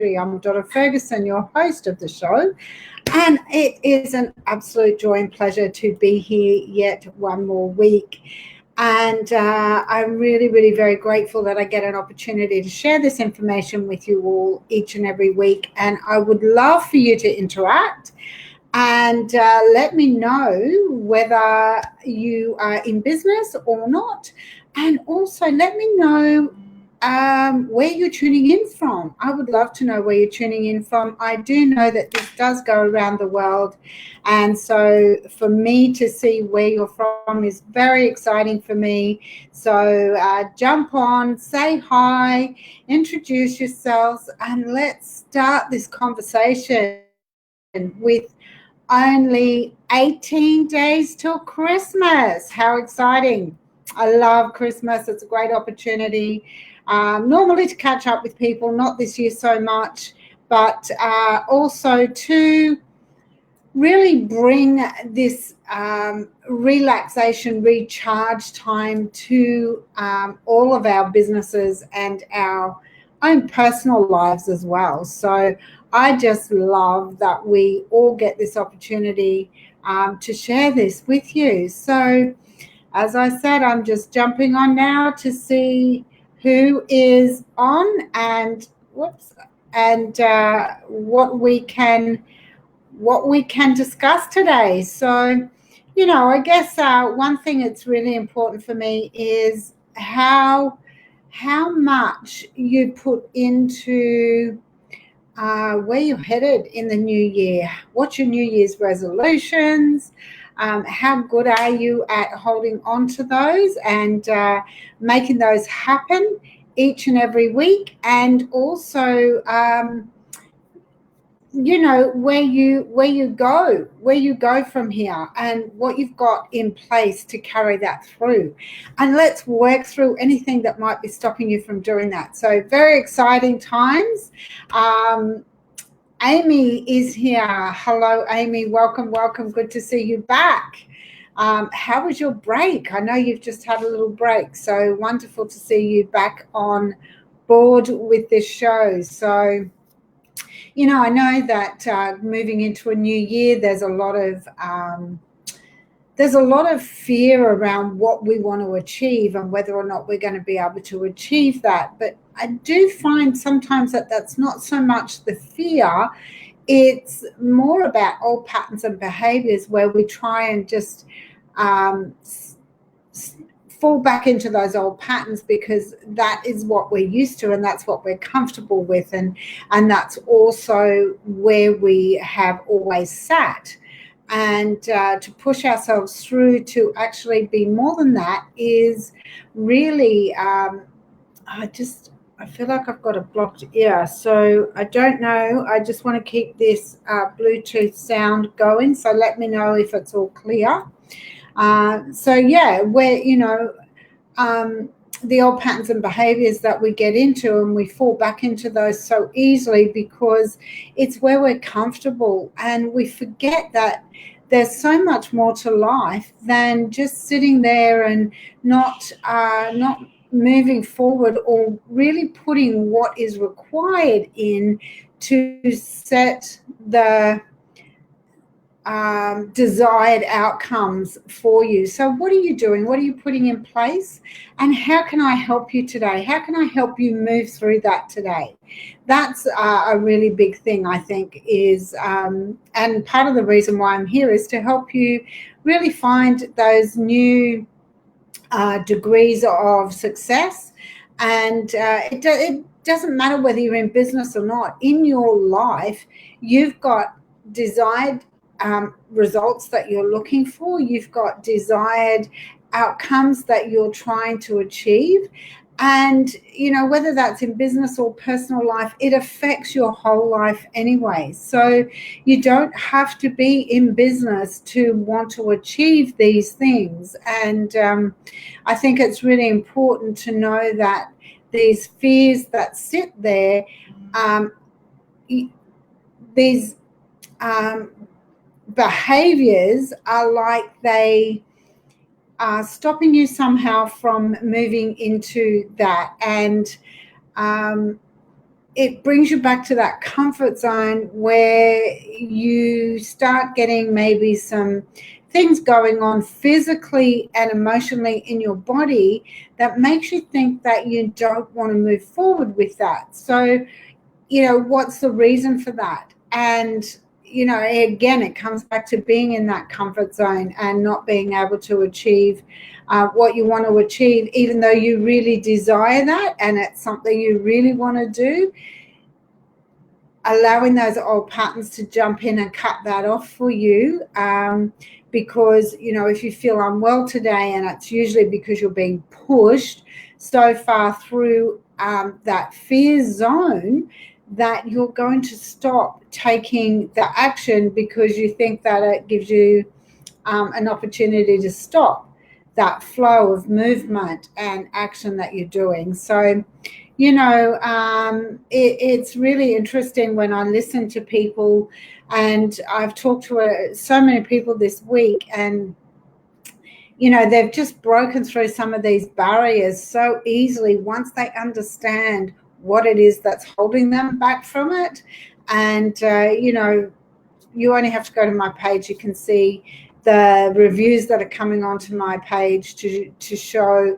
I'm Donna Ferguson, your host of the show, and it is an absolute joy and pleasure to be here yet one more week. And I'm really very grateful that I get an opportunity to share this information with you all each and every week. And I would love for you to interact and let me know whether you are in business or not. And also let me know where you're tuning in from. I would love to know where you're tuning in from. I do know that this does go around the world. And so for me to see where you're from is very exciting for me. So jump on, say hi, introduce yourselves, and let's start this conversation with only 18 days till Christmas. How exciting. I love Christmas. It's a great opportunity normally to catch up with people, not this year so much, but also to really bring this relaxation, recharge time to all of our businesses and our own personal lives as well. So I just love that we all get this opportunity to share this with you. So as I said, I'm just jumping on now to see who is on and what we can discuss today. So, I guess one thing that's really important for me is how much you put into where you're headed in the new year. What's your New Year's resolutions? How good are you at holding on to those and making those happen each and every week? And also, where you go from here and what you've got in place to carry that through. And let's work through anything that might be stopping you from doing that. So very exciting times. Amy is here. Hello, Amy. Welcome. Good to see you back. How was your break? I know you've just had a little break. So wonderful to see you back on board with this show. So, I know that moving into a new year, there's a lot of fear around what we want to achieve and whether or not we're going to be able to achieve that. But I do find sometimes that that's not so much the fear. It's more about old patterns and behaviors where we try and just fall back into those old patterns because that is what we're used to and that's what we're comfortable with. And that's also where we have always sat. And to push ourselves through to actually be more than that is really, I feel like I've got a blocked ear. So I don't know. I just want to keep this Bluetooth sound going. So let me know if it's all clear. So yeah, where, the old patterns and behaviors that we get into and we fall back into those so easily because it's where we're comfortable, and we forget that there's so much more to life than just sitting there and not moving forward or really putting what is required in to set the desired outcomes for you. So what are you doing? What are you putting in place? And how can I help you today? How can I help you move through that today? That's a really big thing, I think, is, and part of the reason why I'm here is to help you really find those new degrees of success. And it doesn't matter whether you're in business or not. In your life, you've got desired results that you're looking for. You've got desired outcomes that you're trying to achieve. And, whether that's in business or personal life, it affects your whole life anyway. So you don't have to be in business to want to achieve these things. And I think it's really important to know that these fears that sit there, these behaviors are like they are stopping you somehow from moving into that. And it brings you back to that comfort zone where you start getting maybe some things going on physically and emotionally in your body that makes you think that you don't want to move forward with that. So, what's the reason for that? And, again, it comes back to being in that comfort zone and not being able to achieve what you want to achieve, even though you really desire that and it's something you really want to do. Allowing those old patterns to jump in and cut that off for you, because if you feel unwell today, and it's usually because you're being pushed so far through that fear zone that you're going to stop taking the action because you think that it gives you an opportunity to stop that flow of movement and action that you're doing. So it's really interesting when I listen to people, and I've talked to so many people this week, and they've just broken through some of these barriers so easily once they understand what it is that's holding them back from it. And you only have to go to my page. You can see the reviews that are coming onto my page to show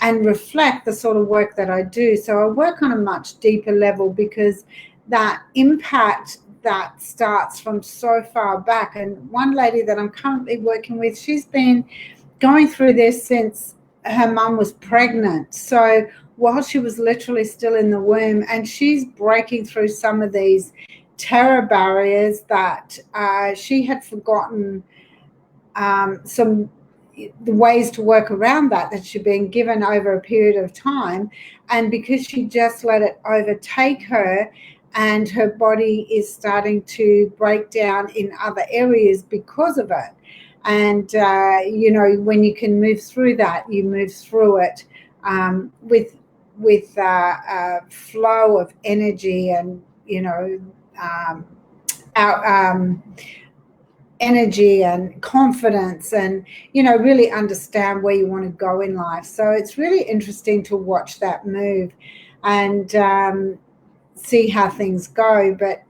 and reflect the sort of work that I do. So I work on a much deeper level because that impact that starts from so far back. And one lady that I'm currently working with, she's been going through this since her mum was pregnant. So while she was literally still in the womb, and she's breaking through some of these terror barriers that she had forgotten the ways to work around that she'd been given over a period of time. And because she just let it overtake her, and her body is starting to break down in other areas because of it. And, when you can move through that, you move through it with a flow of energy and, energy and confidence, and really understand where you want to go in life. So it's really interesting to watch that move and see how things go. But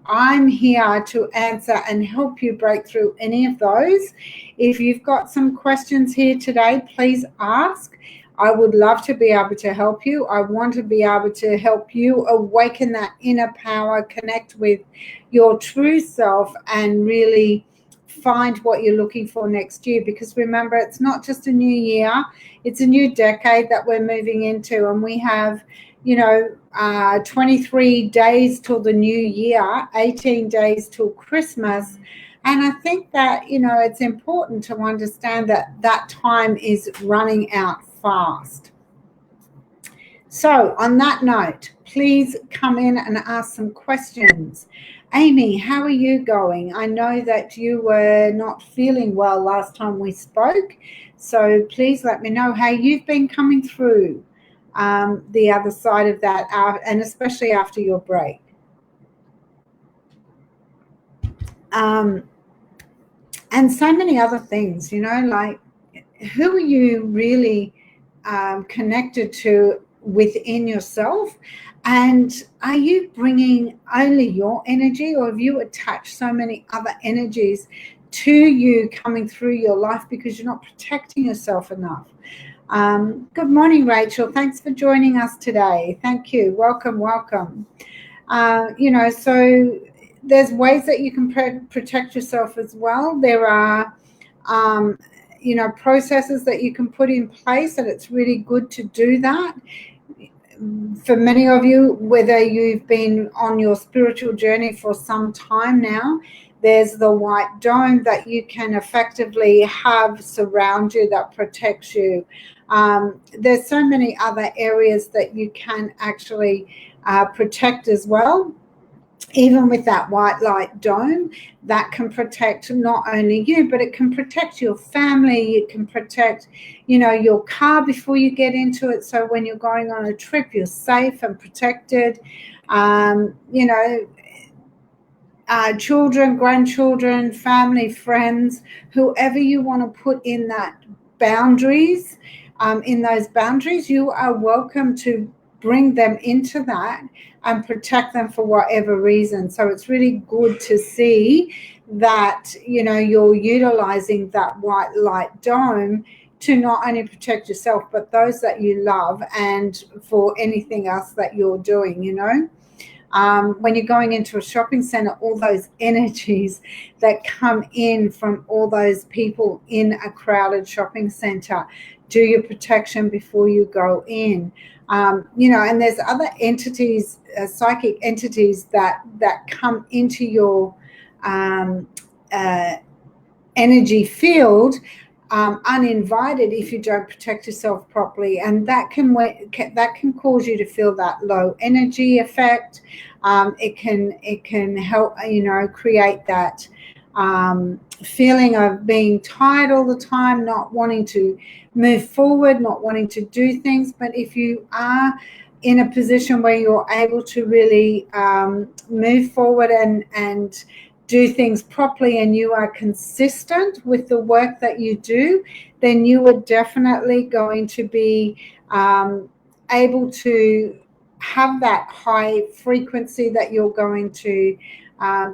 I'm here to answer and help you break through any of those. If you've got some questions here today, please ask. I would love to be able to help you. I want to be able to help you awaken that inner power, connect with your true self, and really find what you're looking for next year. Because remember, it's not just a new year, it's a new decade that we're moving into. And we have, 23 days till the new year, 18 days till Christmas. And I think that, it's important to understand that that time is running out fast. So on that note, please come in and ask some questions. Amy, how are you going? I know that you were not feeling well last time we spoke, so please let me know how you've been coming through the other side of that, and especially after your break. And so many other things, like who are you really connected to within yourself? And are you bringing only your energy, or have you attached so many other energies to you coming through your life because you're not protecting yourself enough? Good morning, Rachel. Thanks for joining us today. Thank you. Welcome. So there's ways that you can protect yourself as well. There are, processes that you can put in place, and it's really good to do that. For many of you, whether you've been on your spiritual journey for some time now, there's the white dome that you can effectively have surround you that protects you. There's so many other areas that you can actually protect as well. Even with that white light dome, that can protect not only you, but it can protect your family. It can protect, your car before you get into it. So when you're going on a trip, you're safe and protected. Children, grandchildren, family, friends, whoever you want to put in that boundaries, in those boundaries, you are welcome to bring them into that and protect them for whatever reason. So it's really good to see that, you know, you're utilizing that white light dome to not only protect yourself, but those that you love, and for anything else that you're doing, you know. When you're going into a shopping center, all those energies that come in from all those people in a crowded shopping center, do your protection before you go in. You know, and there's other entities, psychic entities that come into your energy field uninvited if you don't protect yourself properly, and that can cause you to feel that low energy effect. It can help, you know, create that feeling of being tired all the time, not wanting to move forward, not wanting to do things. But if you are in a position where you're able to really move forward and do things properly, and you are consistent with the work that you do, then you are definitely going to be able to have that high frequency that you're going to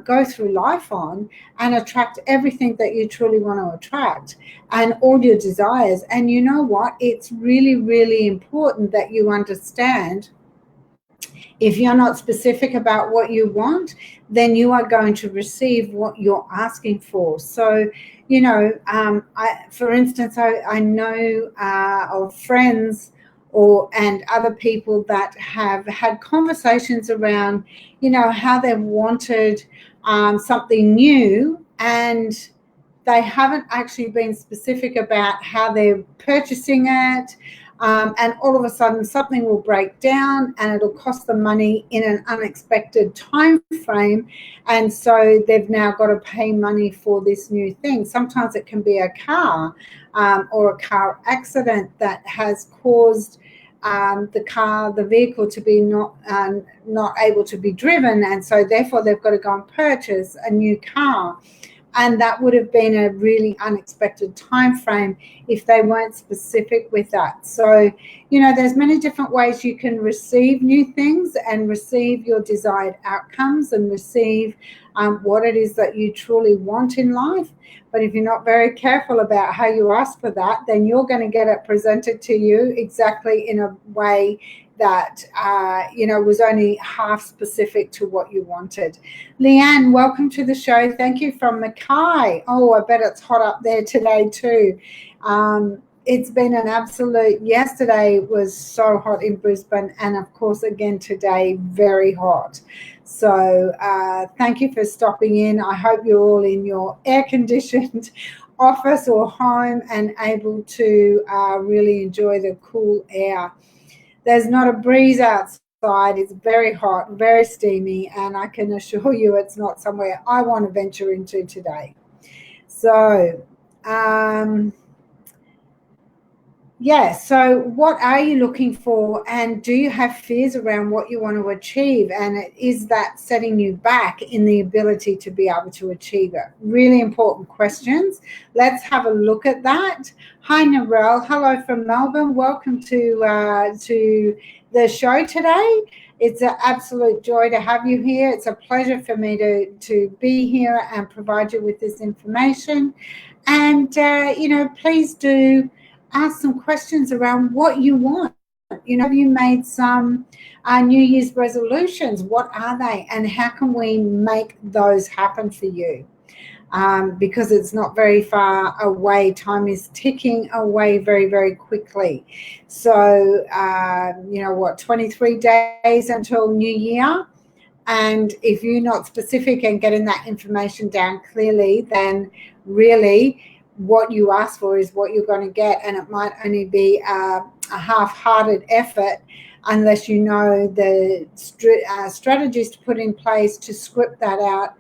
go through life on, and attract everything that you truly want to attract, and all your desires. And you know what? It's really, really important that you understand, if you're not specific about what you want, then you are going to receive what you're asking for. So, you know, for instance, I know of friends and other people that have had conversations around, you know, how they've wanted something new, and they haven't actually been specific about how they're purchasing it. And all of a sudden something will break down and it'll cost them money in an unexpected time frame, and so they've now got to pay money for this new thing. Sometimes it can be a car or a car accident that has caused the vehicle to be not able to be driven, and so therefore they've got to go and purchase a new car. And that would have been a really unexpected time frame if they weren't specific with that. So, you know, there's many different ways you can receive new things and receive your desired outcomes and receive what it is that you truly want in life. But if you're not very careful about how you ask for that, then you're going to get it presented to you exactly in a way that, you know, was only half specific to what you wanted. Leanne, welcome to the show. Thank you from Mackay. Oh, I bet it's hot up there today too. It's been an absolute, yesterday was so hot in Brisbane, and of course again today, very hot. So thank you for stopping in. I hope you're all in your air-conditioned office or home and able to really enjoy the cool air. There's not a breeze outside. It's very hot, very steamy, and I can assure you it's not somewhere I want to venture into today. So, yeah, so what are you looking for, and do you have fears around what you want to achieve, and is that setting you back in the ability to be able to achieve it? Really important questions. Let's have a look at that. Hi, Narelle. Hello from Melbourne. Welcome to the show today. It's an absolute joy to have you here. It's a pleasure for me to be here and provide you with this information. And, you know, please do ask some questions around what you want. You know, have you made some New Year's resolutions? What are they, and how can we make those happen for you? Because it's not very far away. Time is ticking away very, very quickly. So, you know what, 23 days until New Year. And if you're not specific and getting that information down clearly, then really what you ask for is what you're going to get, and it might only be a half-hearted effort unless you know the strategies to put in place to script that out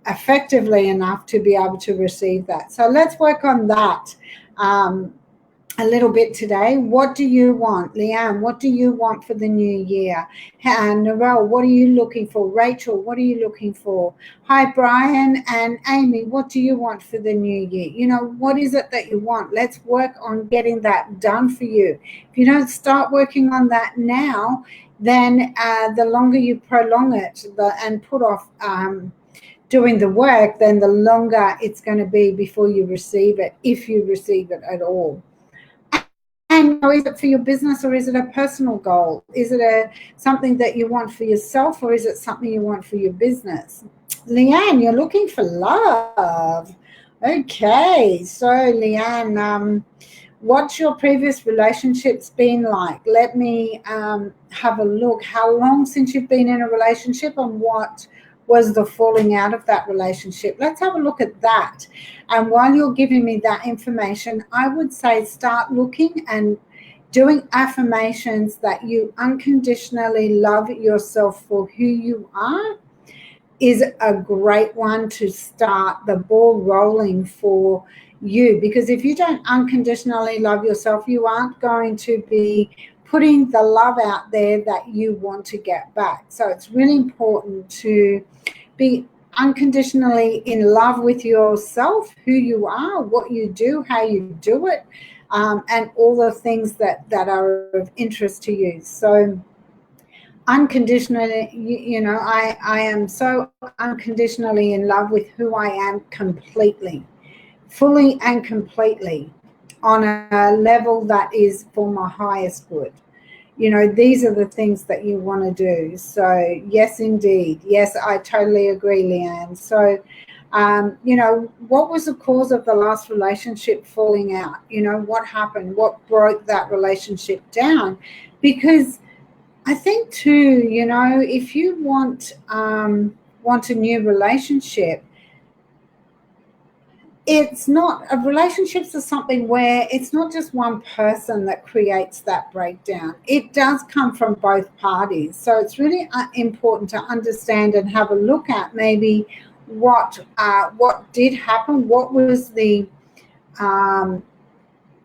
effectively enough to be able to receive that. So let's work on that a little bit today. What do you want? Leanne, what do you want for the new year? Narelle, what are you looking for? Rachel, what are you looking for? Hi, Brian and Amy, what do you want for the new year? You know, what is it that you want? Let's work on getting that done for you. If you don't start working on that now, then the longer you prolong it and put off doing the work, then the longer it's going to be before you receive it, if you receive it at all. And is it for your business, or is it a personal goal? Is it something that you want for yourself, or is it something you want for your business? Leanne, you're looking for love. Okay, so Leanne, what's your previous relationships been like? Let me have a look. How long since you've been in a relationship, and what was the falling out of that relationship? Let's have a look at that. And while you're giving me that information, I would say start looking and doing affirmations that you unconditionally love yourself for who you are is a great one to start the ball rolling for you. Because if you don't unconditionally love yourself, you aren't going to be putting the love out there that you want to get back. So it's really important to be unconditionally in love with yourself, who you are, what you do, how you do it, and all the things that are of interest to you. So unconditionally, I am so unconditionally in love with who I am completely, fully and completely, on a level that is for my highest good. These are the things that you want to do. So yes, indeed. Yes, I totally agree, Leanne. So, what was the cause of the last relationship falling out? What happened? What broke that relationship down? Because I think too, if you want a new relationship, it's not, relationships are something where it's not just one person that creates that breakdown. It does come from both parties. So it's really important to understand and have a look at maybe what did happen, what was the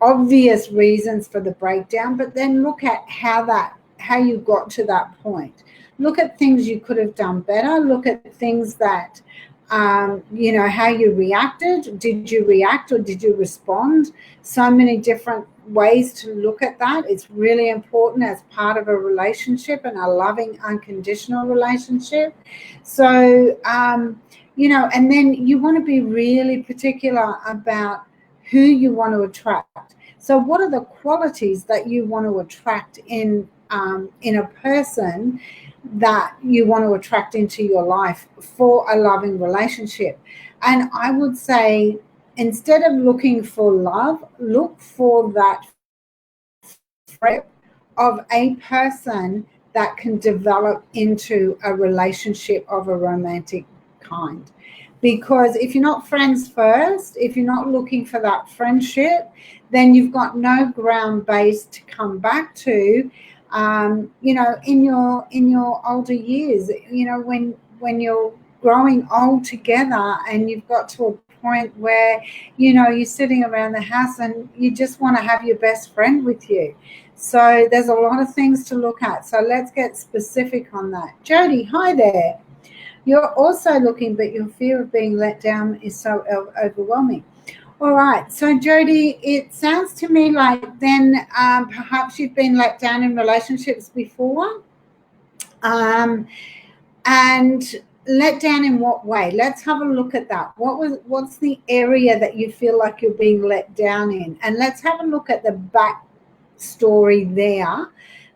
obvious reasons for the breakdown, but then look at how you got to that point. Look at things you could have done better. Look at things that how you reacted. Did you react or did you respond? So many different ways to look at that. It's really important as part of a relationship, and a loving, unconditional relationship. So, and then you want to be really particular about who you want to attract. So what are the qualities that you want to attract in a person that you want to attract into your life for a loving relationship? And I would say, instead of looking for love, look for that of a person that can develop into a relationship of a romantic kind. Because if you're not friends first, if you're not looking for that friendship, then you've got no ground base to come back to, in your older years, when you're growing old together, and you've got to a point where, you're sitting around the house and you just want to have your best friend with you. So there's a lot of things to look at. So let's get specific on that. Jody, hi there. You're also looking, but your fear of being let down is so overwhelming. All right. So, Jody, it sounds to me like then perhaps you've been let down in relationships before. And let down in what way? Let's have a look at that. What's the area that you feel like you're being let down in? And let's have a look at the back story there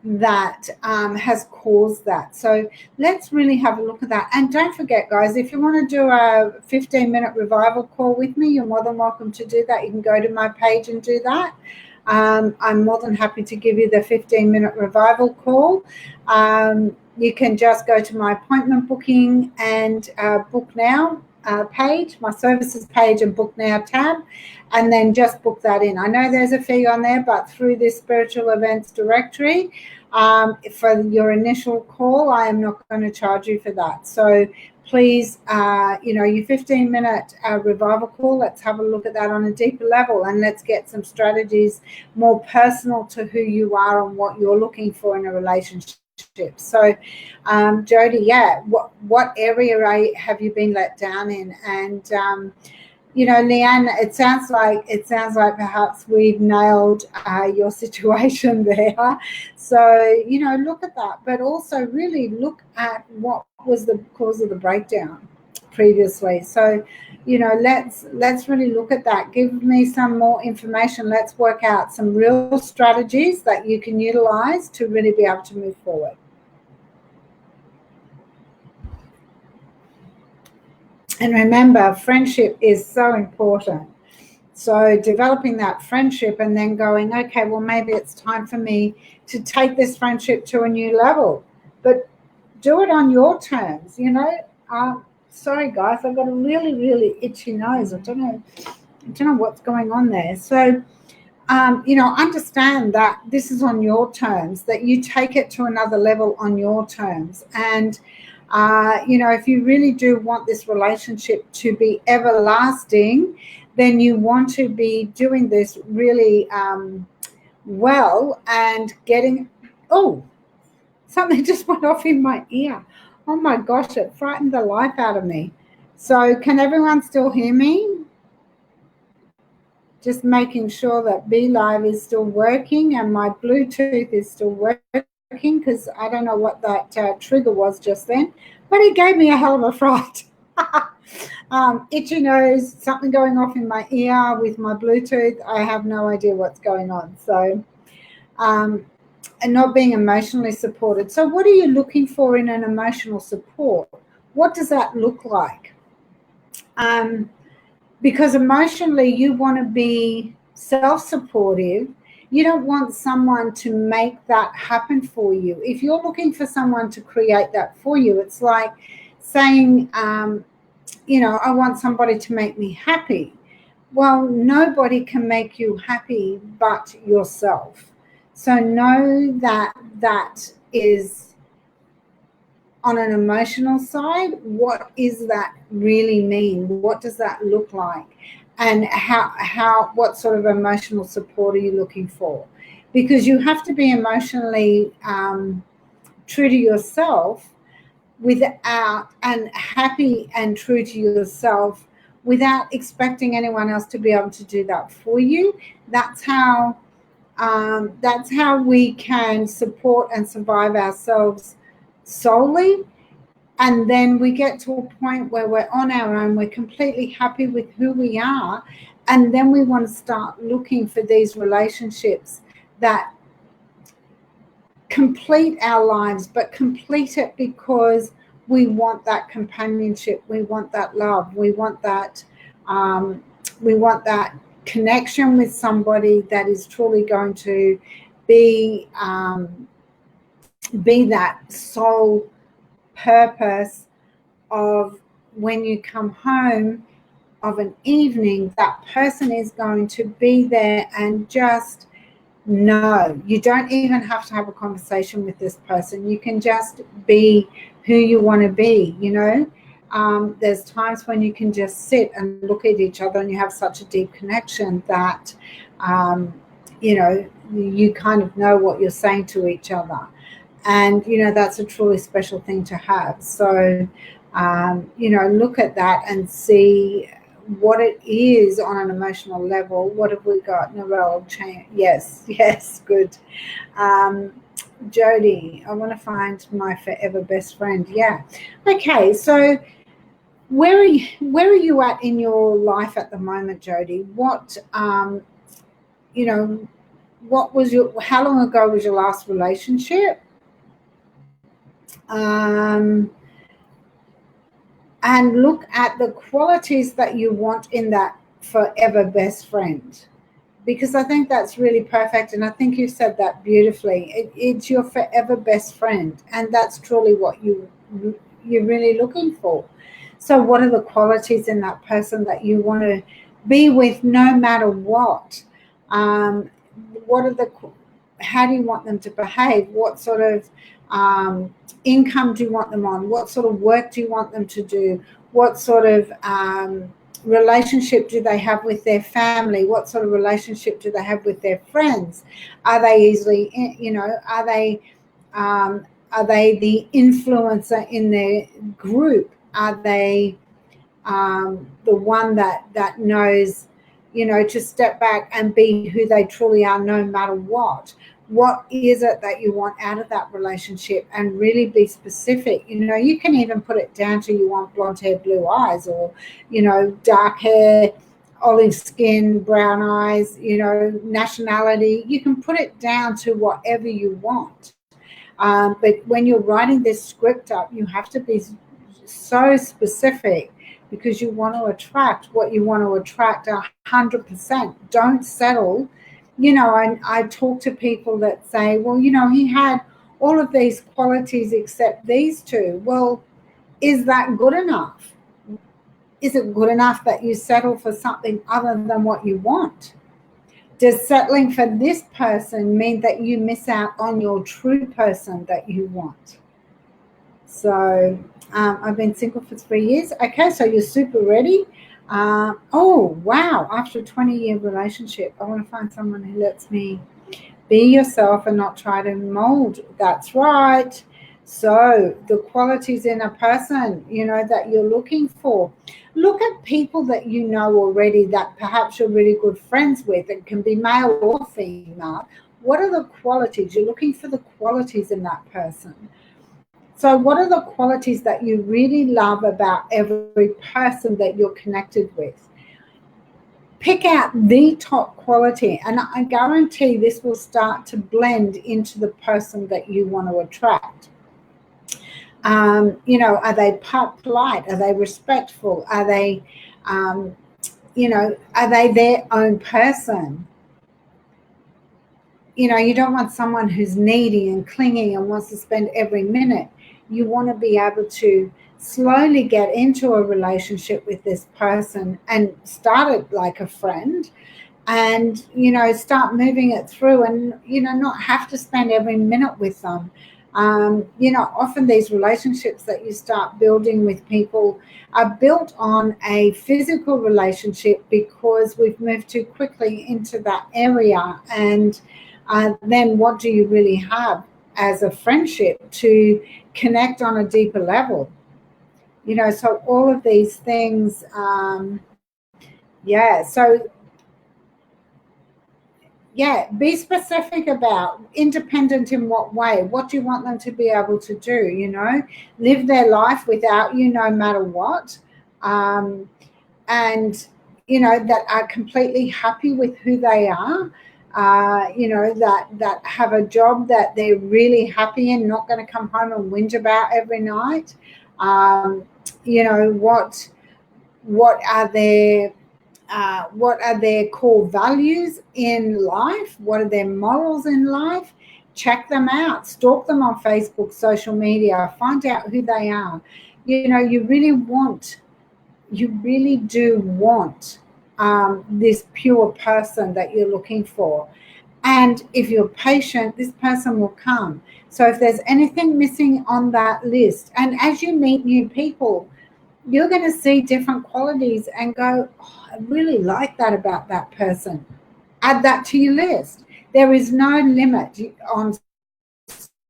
that has caused that. So let's really have a look at that. And don't forget, guys, if you want to do a 15-minute revival call with me, you're more than welcome to do that. You can go to my page and do that. I'm more than happy to give you the 15-minute revival call. You can just go to my appointment booking and book now page, my services page, and book now tab, and then just book that in. I know there's a fee on there, but through this spiritual events directory, for your initial call, I am not going to charge you for that. So please, your 15-minute revival call, let's have a look at that on a deeper level, and let's get some strategies more personal to who you are and what you're looking for in a relationship. So, Jody, what area have you been let down in? And Leanne, it sounds like perhaps we've nailed your situation there. So, look at that, but also really look at what was the cause of the breakdown previously. So, let's really look at that. Give me some more information. Let's work out some real strategies that you can utilize to really be able to move forward. And remember, friendship is so important. So developing that friendship and then going, okay, well, maybe it's time for me to take this friendship to a new level, but do it on your terms. Sorry guys, I've got a really, really itchy nose. I don't know what's going on there. So, understand that this is on your terms, that you take it to another level on your terms. And, if you really do want this relationship to be everlasting, then you want to be doing this really well and getting, oh, something just went off in my ear. Oh my gosh, it frightened the life out of me. So can everyone still hear me? Just making sure that BeLive is still working and my Bluetooth is still working, because I don't know what that trigger was just then, but it gave me a hell of a fright. Itchy nose, something going off in my ear with my Bluetooth. I have no idea what's going on. So, and not being emotionally supported. So what are you looking for in an emotional support? What does that look like? Because emotionally you want to be self-supportive. You don't want someone to make that happen for you. If you're looking for someone to create that for you, it's like saying, I want somebody to make me happy. Well, nobody can make you happy but yourself. So know that that is on an emotional side. What is that really mean? What does that look like? And what sort of emotional support are you looking for? Because you have to be emotionally true to yourself without, and happy and true to yourself without expecting anyone else to be able to do that for you. That's how we can support and survive ourselves solely. And then we get to a point where we're on our own, we're completely happy with who we are, and then we want to start looking for these relationships that complete our lives, but complete it because we want that companionship, we want that love, we want that connection with somebody that is truly going to be that sole purpose of when you come home of an evening, that person is going to be there. And just know, you don't even have to have a conversation with this person. You can just be who you want to be. There's times when you can just sit and look at each other and you have such a deep connection that you kind of know what you're saying to each other. And, that's a truly special thing to have. So, look at that and see what it is on an emotional level. What have we got? Narelle, yes, good. Jody, I want to find my forever best friend. Yeah. Okay, so where are you at in your life at the moment, Jody? What, how long ago was your last relationship? And look at the qualities that you want in that forever best friend, because I think that's really perfect. And I think you said that beautifully. It's your forever best friend, and that's truly what you're really looking for. So what are the qualities in that person that you want to be with no matter what? How do you want them to behave? What sort of income do you want them on? What sort of work do you want them to do? What sort of relationship do they have with their family? What sort of relationship do they have with their friends? Are they easily, are they the influencer in their group? Are they the one that knows, to step back and be who they truly are no matter what. What is it that you want out of that relationship, and really be specific. You can even put it down to, you want blonde hair, blue eyes, or, dark hair, olive skin, brown eyes, nationality. You can put it down to whatever you want. But when you're writing this script up, you have to be so specific, because you want to attract what you want to attract 100%. Don't settle. I talk to people that say, well, he had all of these qualities except these two. Well, is that good enough? Is it good enough that you settle for something other than what you want? Does settling for this person mean that you miss out on your true person that you want? So I've been single for 3 years. Okay, so you're super ready. Oh, wow. After a 20-year relationship, I want to find someone who lets me be yourself and not try to mold. That's right. So the qualities in a person, that you're looking for. Look at people that you know already, that perhaps you're really good friends with. It can be male or female. What are the qualities? You're looking for the qualities in that person. So what are the qualities that you really love about every person that you're connected with? Pick out the top quality, and I guarantee this will start to blend into the person that you want to attract. Are they polite? Are they respectful? Are they, are they their own person? You don't want someone who's needy and clingy and wants to spend every minute. You want to be able to slowly get into a relationship with this person and start it like a friend, and, start moving it through, and, not have to spend every minute with them. Often these relationships that you start building with people are built on a physical relationship, because we've moved too quickly into that area. And then what do you really have as a friendship to connect on a deeper level? So all of these things, be specific about independent in what way. What do you want them to be able to do? Live their life without you no matter what. And, that are completely happy with who they are. That have a job that they're really happy in, not going to come home and whinge about every night. What are their core values in life? What are their morals in life? Check them out. Stalk them on Facebook, social media. Find out who they are. You really do want this pure person that you're looking for. And if you're patient, this person will come. So if there's anything missing on that list, and as you meet new people, you're going to see different qualities and go, oh, I really like that about that person. Add that to your list. There is no limit on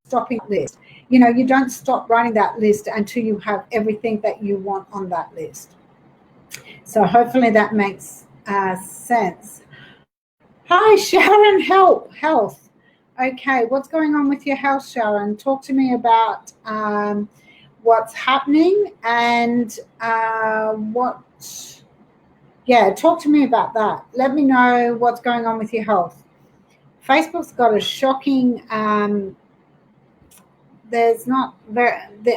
stopping that list. You don't stop writing that list until you have everything that you want on that list. So hopefully that makes sense. Hi, Sharon. Health. Okay, what's going on with your health, Sharon? Talk to me about what's happening and talk to me about that. Let me know what's going on with your health. Facebook's got a shocking, there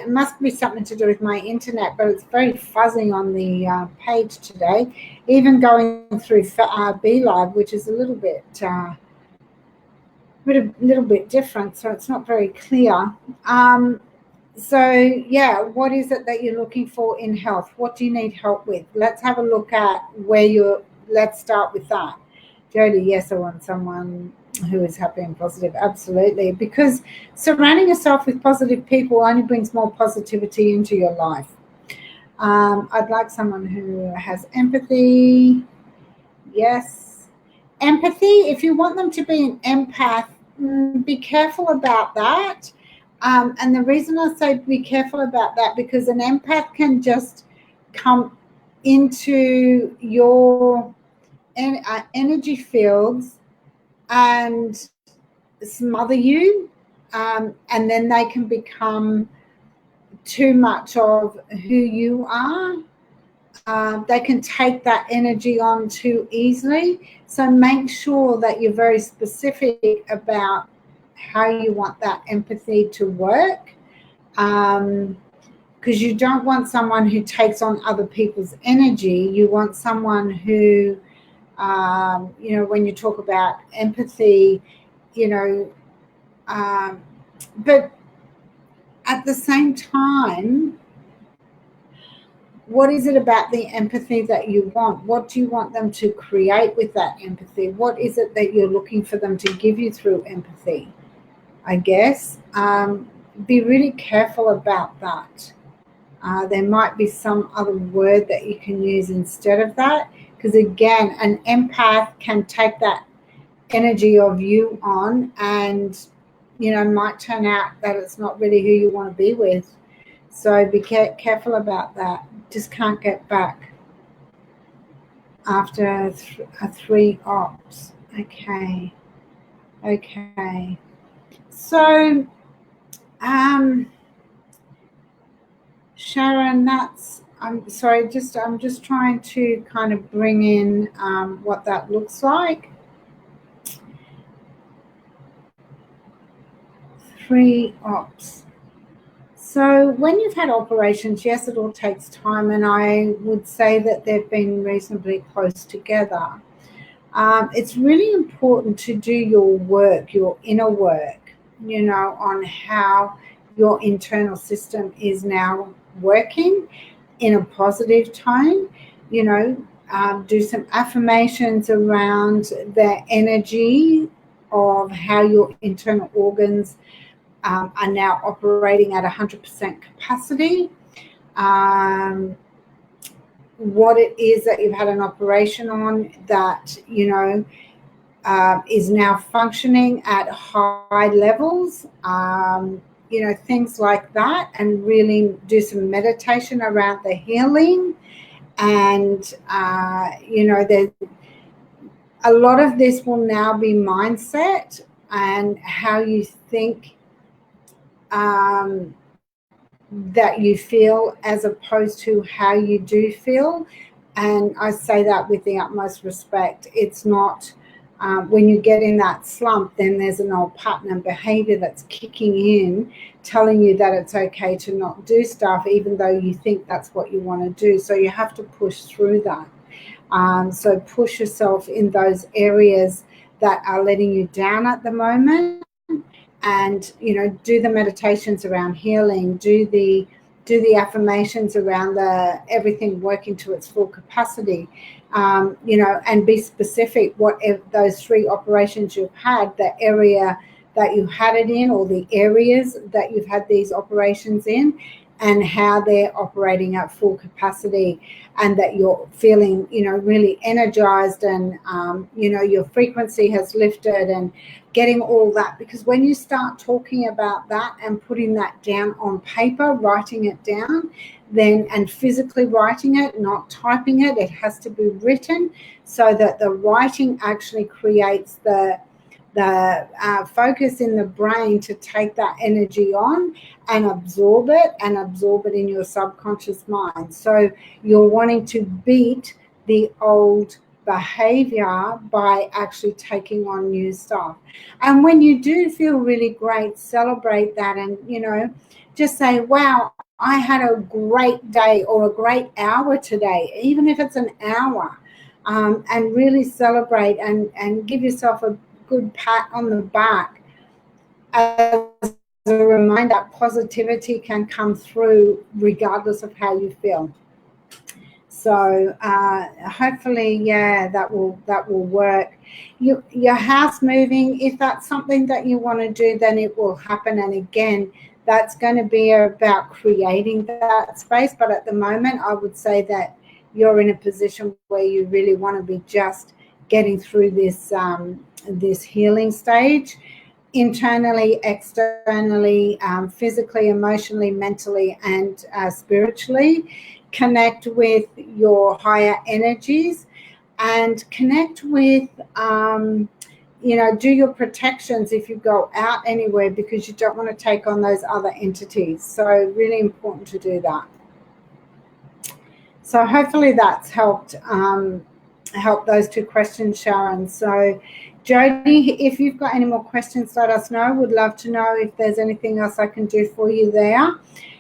must be something to do with my internet, but it's very fuzzy on the page today. Even going through BeLive, which is a little bit different, so it's not very clear. What is it that you're looking for in health? What do you need help with? Let's have a look at let's start with that. Jody, yes, I want someone who is happy and positive. Absolutely. Because surrounding yourself with positive people only brings more positivity into your life. I'd like someone who has empathy. Yes. Empathy, if you want them to be an empath, be careful about that. And the reason I say be careful about that, because an empath can just come into your energy fields and smother you, and then they can become too much of who you are. They can take that energy on too easily. So make sure that you're very specific about how you want that empathy to work. Because you don't want someone who takes on other people's energy. You want someone who, when you talk about empathy, but at the same time, what is it about the empathy that you want? What do you want them to create with that empathy? What is it that you're looking for them to give you through empathy? I guess. Be really careful about that. There might be some other word that you can use instead of that. Because again, an empath can take that energy of you on and, might turn out that it's not really who you want to be with. So be careful about that. Just can't get back after 3 ops. Okay. So, Sharon, I'm sorry, I'm just trying to kind of bring in what that looks like. 3 ops. So when you've had operations, yes, it all takes time, and I would say that they've been reasonably close together. It's really important to do your work, your inner work, on how your internal system is now working in a positive tone. Do some affirmations around the energy of how your internal organs are now operating at 100% capacity. What it is that you've had an operation on that, is now functioning at high levels, things like that, and really do some meditation around the healing. And, there's a lot of this will now be mindset and how you think that you feel as opposed to how you do feel. And I say that with the utmost respect. It's not when you get in that slump, then there's an old pattern of behavior that's kicking in, telling you that it's okay to not do stuff, even though you think that's what you want to do. So you have to push through that. So push yourself in those areas that are letting you down at the moment. And do the meditations around healing, do the affirmations around everything working to its full capacity, and be specific what those 3 operations you've had, the area that you had it in, or the areas that you've had these operations in, and how they're operating at full capacity, and that you're feeling really energized, and your frequency has lifted, and getting all that. Because when you start talking about that and putting that down on paper, writing it down, then, and physically writing it, not typing it, it has to be written, so that the writing actually creates the focus in the brain to take that energy on and absorb it in your subconscious mind. So you're wanting to beat the old behavior by actually taking on new stuff. And when you do feel really great, celebrate that, and just say, wow, I had a great day or a great hour today, even if it's an hour, and really celebrate and give yourself a good pat on the back as a reminder that positivity can come through regardless of how you feel. So hopefully, that will work. Your house moving, if that's something that you want to do, then it will happen. And again, that's going to be about creating that space. But at the moment, I would say that you're in a position where you really want to be just getting through this this healing stage, internally, externally, physically, emotionally, mentally, and spiritually. connect with your higher energies, and connect with, do your protections if you go out anywhere, because you don't want to take on those other entities. So really important to do that. So hopefully that's helped those two questions, Sharon. So Jody, if you've got any more questions, let us know. Would love to know if there's anything else I can do for you there.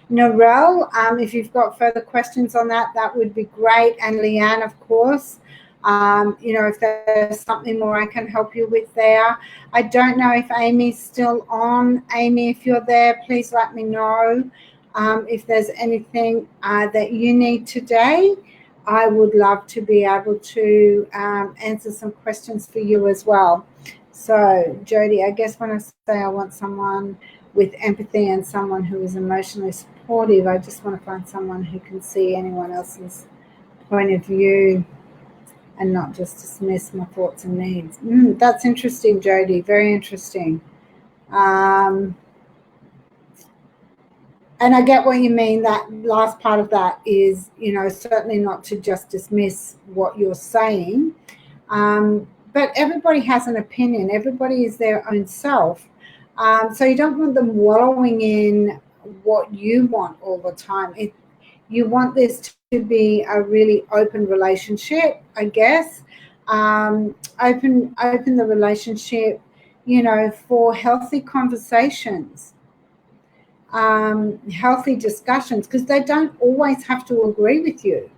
Narelle, if you've got further questions on that, that would be great. And Leanne, of course, if there's something more I can help you with there. I don't know if Amy's still on. Amy, if you're there, please let me know. If there's anything that you need today, I would love to be able to answer some questions for you as well. So, Jody, I guess when I say I want someone with empathy and someone who is emotionally supportive, I just want to find someone who can see anyone else's point of view and not just dismiss my thoughts and needs. That's interesting, Jody. Very interesting. And I get what you mean. That last part of that is, certainly not to just dismiss what you're saying. But everybody has an opinion. Everybody is their own self. So you don't want them wallowing in what you want all the time. You want this to be a really open relationship, I guess. Open the relationship, for healthy conversations. Healthy discussions, because they don't always have to agree with you.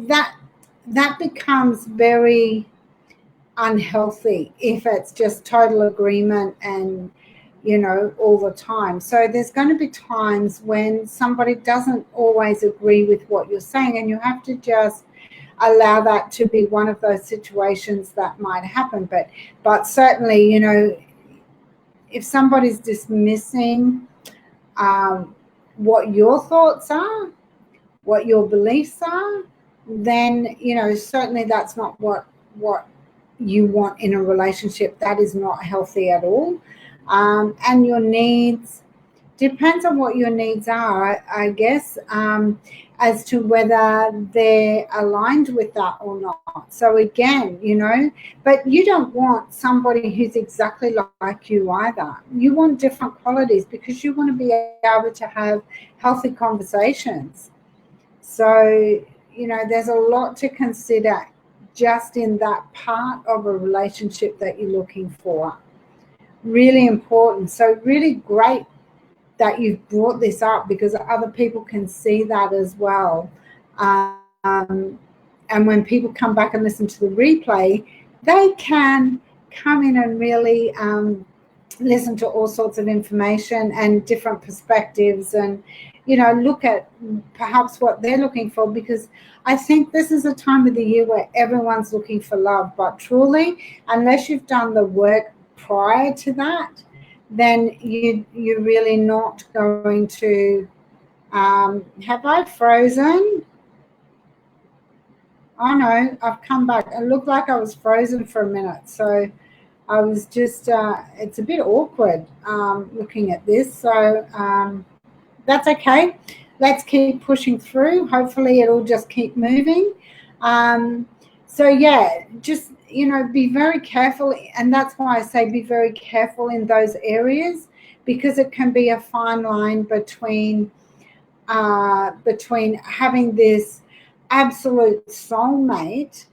That becomes very unhealthy if it's just total agreement and all the time. So there's going to be times when somebody doesn't always agree with what you're saying, and you have to just allow that to be one of those situations that might happen. But certainly, if somebody's dismissing what your thoughts are, what your beliefs are, then, certainly that's not what you want in a relationship. That is not healthy at all. And your needs, depends on what your needs are, I guess, as to whether they're aligned with that or not. So again, but you don't want somebody who's exactly like you either. You want different qualities, because you want to be able to have healthy conversations. So, there's a lot to consider just in that part of a relationship that you're looking for. Really important. So really great that you've brought this up, because other people can see that as well. And when people come back and listen to the replay, they can come in and really listen to all sorts of information and different perspectives, and look at perhaps what they're looking for, because I think this is a time of the year where everyone's looking for love. But truly, unless you've done the work prior to that, then you're really not going to. Have I frozen? Oh no, I've come back. It looked like I was frozen for a minute, so I was just. It's a bit awkward looking at this, so that's okay. Let's keep pushing through. Hopefully, it'll just keep moving. So yeah, just be very careful, and that's why I say be very careful in those areas, because it can be a fine line between having this absolute soulmate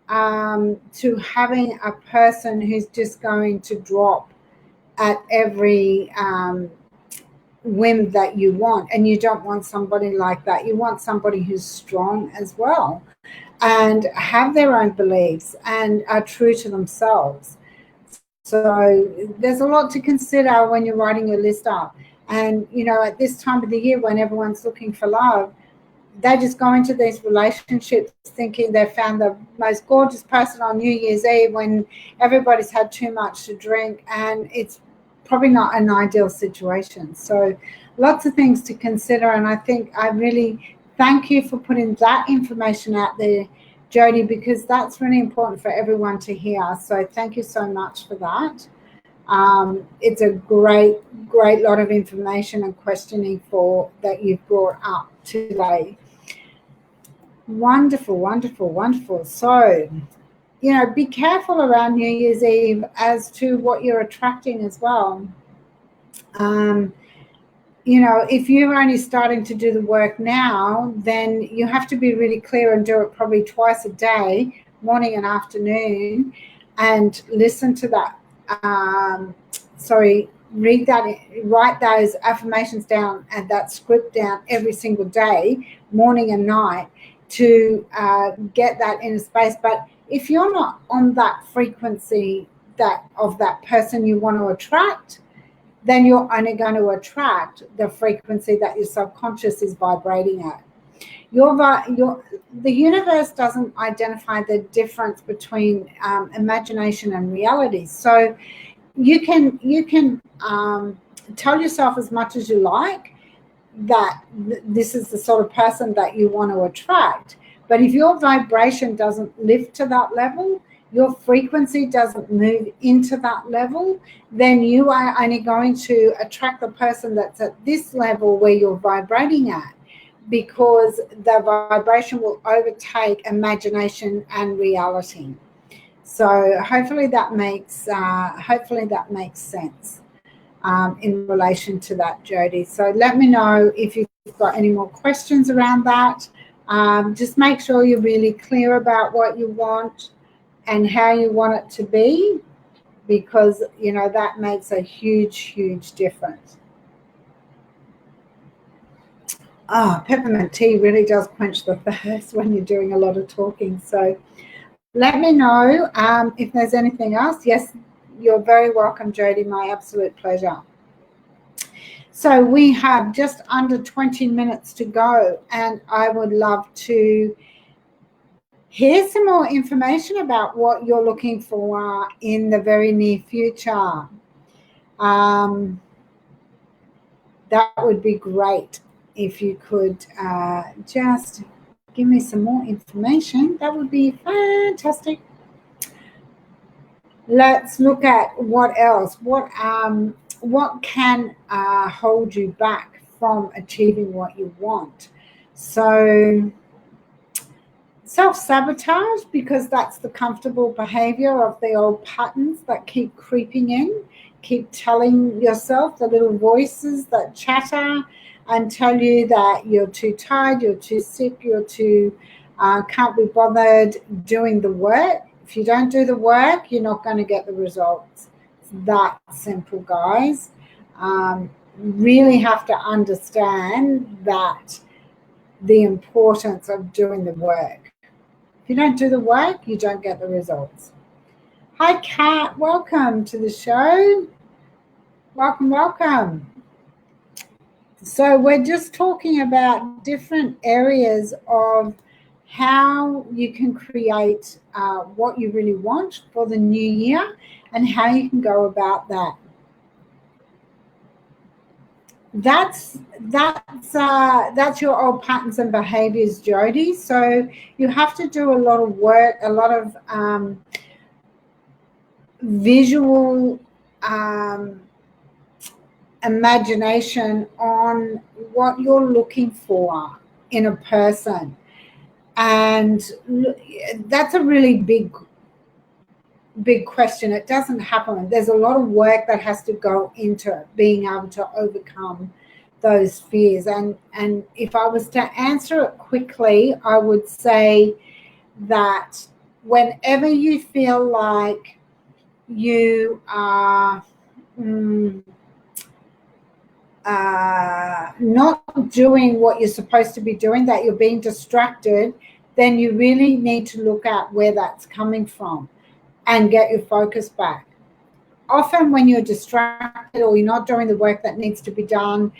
to having a person who's just going to drop at every whim that you want. And you don't want somebody like that. You want somebody who's strong as well and have their own beliefs and are true to themselves. So there's a lot to consider when you're writing your list up. And, at this time of the year when everyone's looking for love, they just go into these relationships thinking they've found the most gorgeous person on New Year's Eve when everybody's had too much to drink, and it's probably not an ideal situation. So lots of things to consider, and I think I really thank you for putting that information out there, Jody, because that's really important for everyone to hear. So thank you so much for that. It's a great lot of information and questioning for that you've brought up today. Wonderful, wonderful, wonderful. So, be careful around New Year's Eve as to what you're attracting as well. If you're only starting to do the work now, then you have to be really clear and do it probably twice a day, morning and afternoon, and listen to that. Read that, write those affirmations down and that script down every single day, morning and night, to get that inner space. But if you're not on that frequency of that person you want to attract, then you're only going to attract the frequency that your subconscious is vibrating at. The universe doesn't identify the difference between imagination and reality. So you can tell yourself as much as you like that this is the sort of person that you want to attract. But if your vibration doesn't lift to that level, your frequency doesn't move into that level, then you are only going to attract the person that's at this level where you're vibrating at, because the vibration will overtake imagination and reality. So hopefully that makes sense in relation to that, Jody. So let me know if you've got any more questions around that. Just make sure you're really clear about what you want and how you want it to be, because that makes a huge difference. Peppermint tea really does quench the thirst when you're doing a lot of talking. So let me know if there's anything else. Yes, you're very welcome, Jody. My absolute pleasure. So we have just under 20 minutes to go, and I would love to hear some more information about what you're looking for in the very near future. That would be great if you could just give me some more information. That would be fantastic. Let's look at what else. What can hold you back from achieving what you want? So self-sabotage, because that's the comfortable behavior of the old patterns that keep creeping in, keep telling yourself, the little voices that chatter and tell you that you're too tired, you're too sick, you're too can't be bothered doing the work. If you don't do the work, you're not going to get the results. It's that simple, guys. Really have to understand that the importance of doing the work. If you don't do the work, you don't get the results. Hi, Kat. Welcome to the show. Welcome. So we're just talking about different areas of how you can create what you really want for the new year and how you can go about that. That's your old patterns and behaviors, Jody. So you have to do a lot of work, a lot of visual imagination on what you're looking for in a person. And that's a really big question. It doesn't happen. There's a lot of work that has to go into being able to overcome those fears. And if I was to answer it quickly, I would say that whenever you feel like you are not doing what you're supposed to be doing, that you're being distracted, then you really need to look at where that's coming from and get your focus back. Often when you're distracted or you're not doing the work that needs to be done,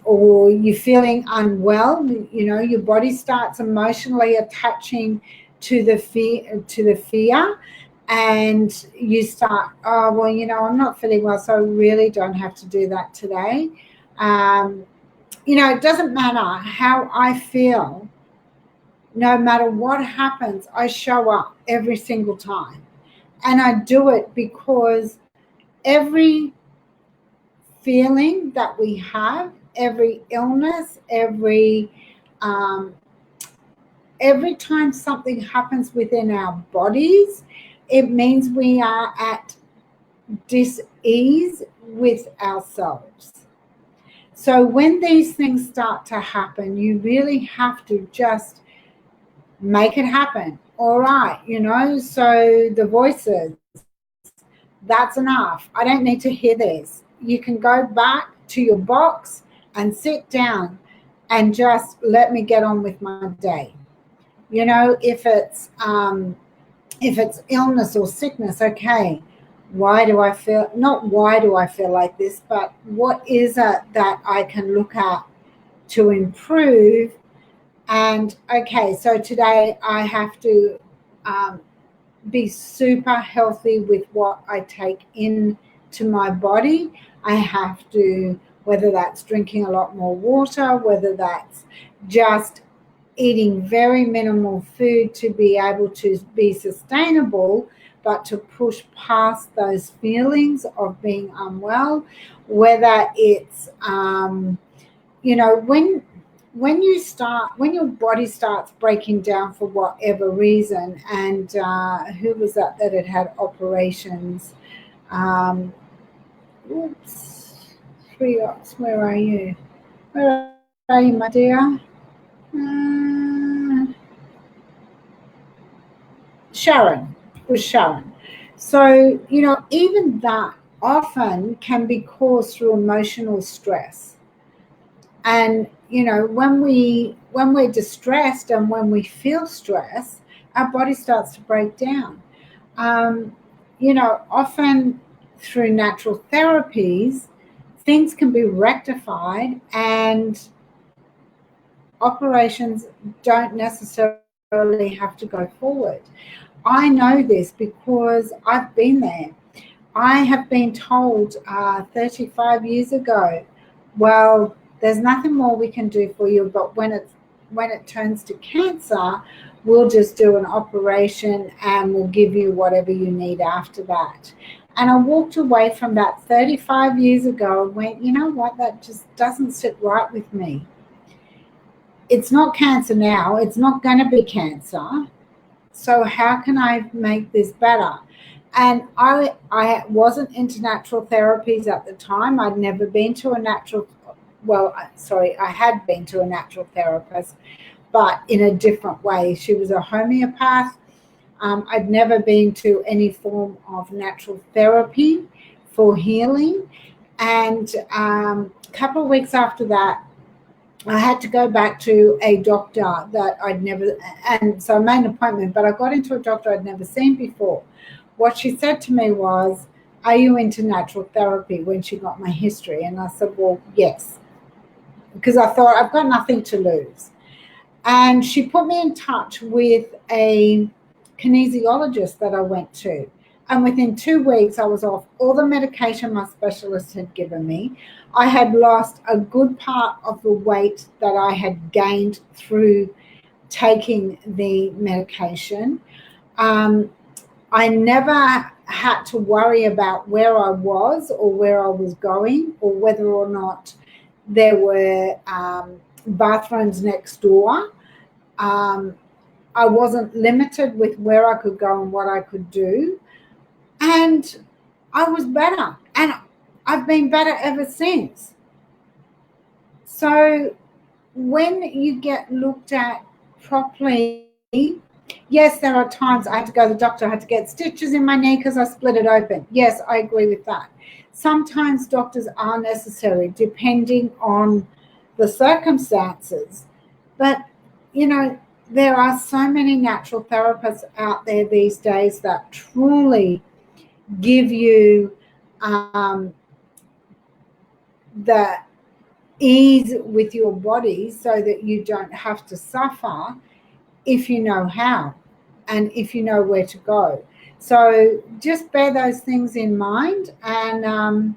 or you're feeling unwell, your body starts emotionally attaching to the fear, and you start, I'm not feeling well, so I really don't have to do that today. It doesn't matter how I feel. No matter what happens, I show up every single time. And I do it because every feeling that we have, every illness, um, every time something happens within our bodies, it means we are at dis-ease with ourselves. So when these things start to happen, you really have to just make it happen. All right, so the voices, that's enough. I don't need to hear this. You can go back to your box and sit down and just let me get on with my day. If it's illness or sickness, okay, why do I feel, not why do I feel like this, but what is it that I can look at to improve? And okay, so today I have to be super healthy with what I take into my body. I have to, whether that's drinking a lot more water, whether that's just eating very minimal food to be able to be sustainable, but to push past those feelings of being unwell, whether it's, when your body starts breaking down for whatever reason, and who was that had operations? Oops, 3 Ox, where are you? Where are you, my dear? Sharon, was Sharon. So, even that often can be caused through emotional stress. And, when we're distressed and when we feel stress, our body starts to break down. Often through natural therapies, things can be rectified and operations don't necessarily have to go forward. I know this because I've been there. I have been told 35 years ago, well, there's nothing more we can do for you, but when it turns to cancer, we'll just do an operation and we'll give you whatever you need after that. And I walked away from that 35 years ago and went, you know what, that just doesn't sit right with me. It's not cancer now. It's not going to be cancer. So how can I make this better? And I wasn't into natural therapies at the time. I'd never been to a I had been to a natural therapist, but in a different way. She was a homeopath. I'd never been to any form of natural therapy for healing. And a couple of weeks after that, I had to go back to a doctor that I'd never, and so I made an appointment, but I got into a doctor I'd never seen before. What she said to me was, are you into natural therapy, when she got my history? And I said, well, yes, because I thought I've got nothing to lose. And she put me in touch with a kinesiologist that I went to. And within 2 weeks, I was off all the medication my specialist had given me. I had lost a good part of the weight that I had gained through taking the medication. I never had to worry about where I was or where I was going or whether or not there were bathrooms next door. I wasn't limited with where I could go and what I could do. And I was better. And I've been better ever since. So when you get looked at properly, yes, there are times I had to go to the doctor, I had to get stitches in my knee because I split it open. Yes, I agree with that. Sometimes doctors are necessary depending on the circumstances. But, there are so many natural therapists out there these days that truly give you the ease with your body so that you don't have to suffer if you know how and if you know where to go. So just bear those things in mind, and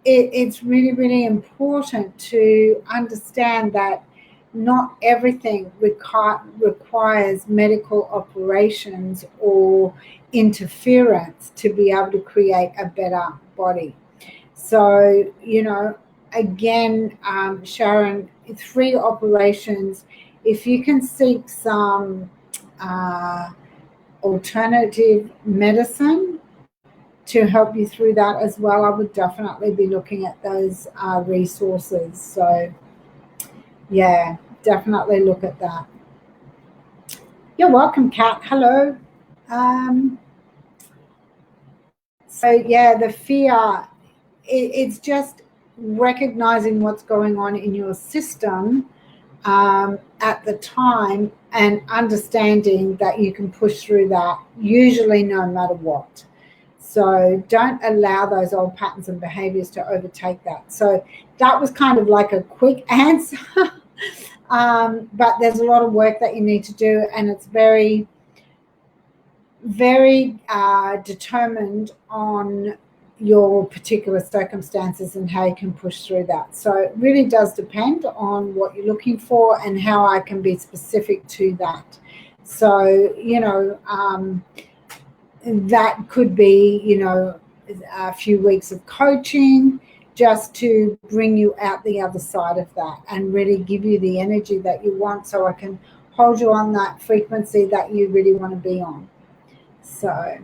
it's really, really important to understand that not everything requires medical operations or interference to be able to create a better body. So, again, Sharon, 3 operations. If you can seek some alternative medicine to help you through that as well, I would definitely be looking at those resources. So, yeah, definitely look at that. You're welcome, Kat. Hello. So, yeah, the fear, it's just recognizing what's going on in your system at the time and understanding that you can push through that, usually no matter what. So don't allow those old patterns and behaviors to overtake that. So that was kind of like a quick answer. But there's a lot of work that you need to do, and it's very, very determined on your particular circumstances and how you can push through that. So it really does depend on what you're looking for and how I can be specific to that. So, that could be, a few weeks of coaching just to bring you out the other side of that and really give you the energy that you want, so I can hold you on that frequency that you really want to be on. So,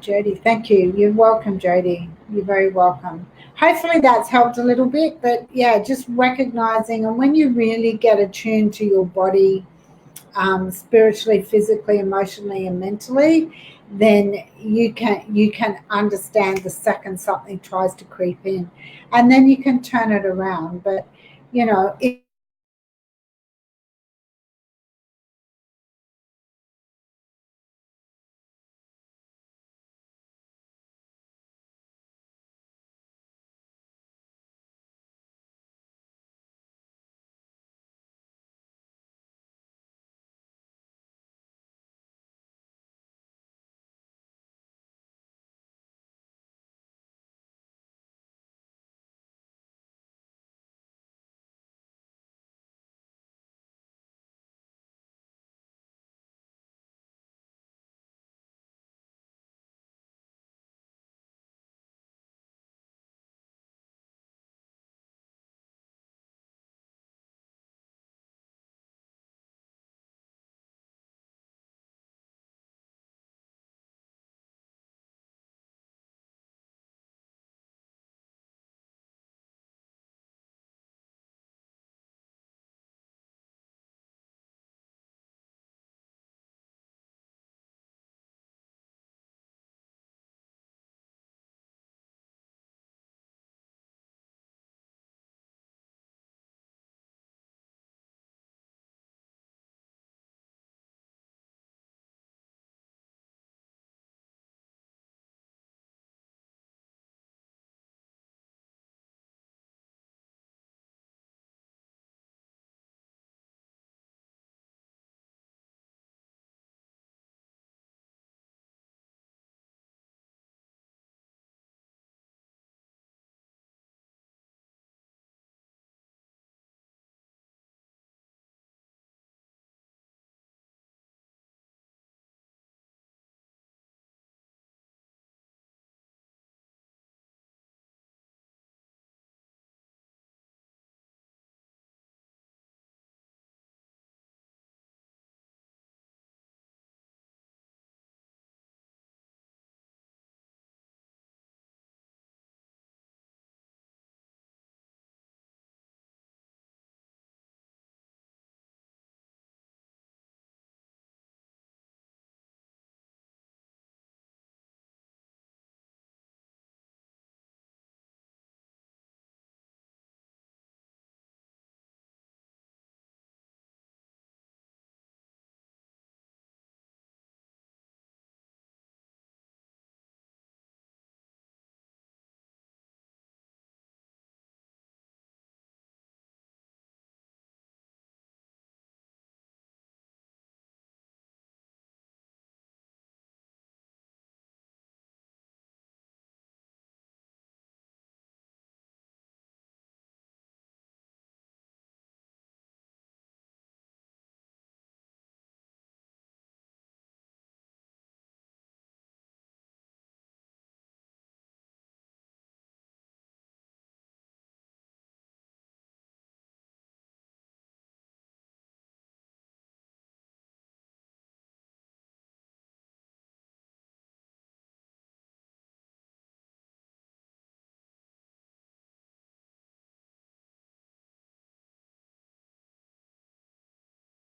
Jody, thank you. You're welcome, Jody. You're very welcome. Hopefully that's helped a little bit, but yeah, just recognizing, and when you really get attuned to your body, spiritually, physically, emotionally, and mentally, then you can understand the second something tries to creep in, and then you can turn it around. But if